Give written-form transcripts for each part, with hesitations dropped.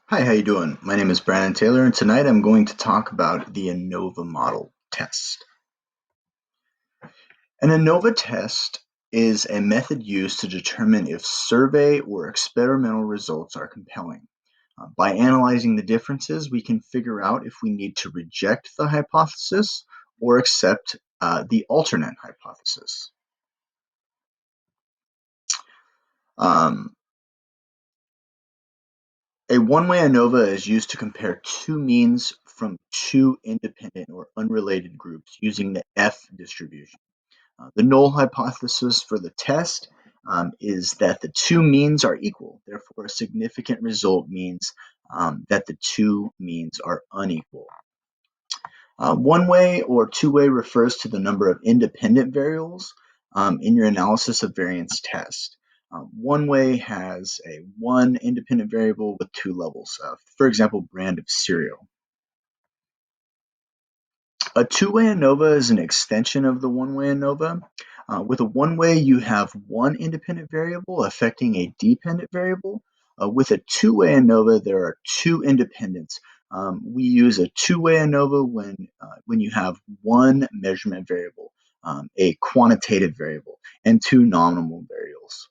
Hi, how you doing? My name is Brandon Taylor, and tonight I'm going to talk about the ANOVA model test. An ANOVA test is a method used to determine if survey or experimental results are compelling. By analyzing the differences, we can figure out if we need to reject the hypothesis or accept the alternate hypothesis. Um, a one-way ANOVA is used to compare two means from two independent or unrelated groups using the F distribution. The null hypothesis for the test is that the two means are equal. Therefore, a significant result means that the two means are unequal. One-way or two-way refers to the number of independent variables in your analysis of variance test. One-way has a one independent variable with two levels. For example, brand of cereal. A two-way ANOVA is an extension of the one-way ANOVA. With a one-way, you have one independent variable affecting a dependent variable. With a two-way ANOVA, there are two independents. We use a two-way ANOVA when you have one measurement variable, a quantitative variable, and two nominal variables.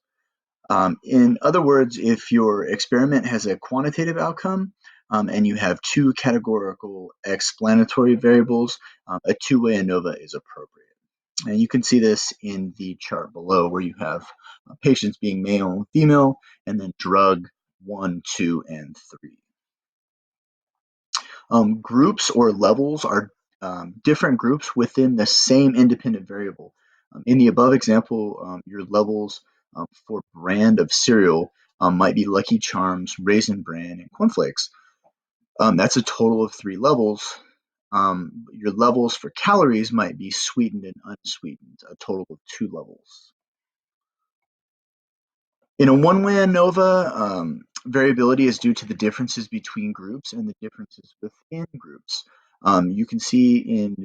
In other words, if your experiment has a quantitative outcome and you have two categorical explanatory variables, a two-way ANOVA is appropriate. And you can see this in the chart below where you have patients being male and female, and then drug 1, 2, and 3. Groups or levels are different groups within the same independent variable. In the above example, your levels for brand of cereal might be Lucky Charms, Raisin Bran, and Cornflakes. That's a total of 3 levels. Your levels for calories might be sweetened and unsweetened, a total of 2 levels. In a one-way ANOVA, variability is due to the differences between groups and the differences within groups. You can see in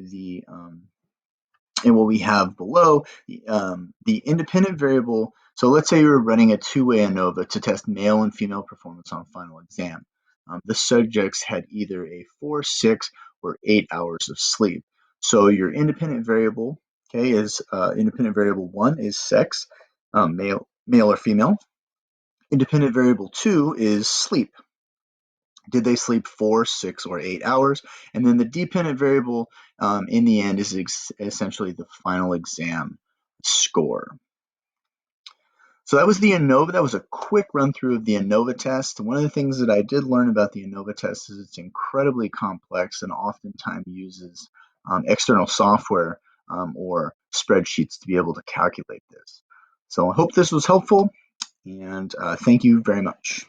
what we have below, the independent variable. So let's say you're running a two-way ANOVA to test male and female performance on final exam. The subjects had either a 4, 6, or 8 hours of sleep. So your independent variable, okay, is independent variable 1 is sex, male or female. Independent variable 2 is sleep. Did they sleep 4, 6, or 8 hours? And then the dependent variable in the end is essentially the final exam score. So that was the ANOVA. That was a quick run through of the ANOVA test. One of the things that I did learn about the ANOVA test is it's incredibly complex and oftentimes uses external software or spreadsheets to be able to calculate this. So I hope this was helpful, and thank you very much.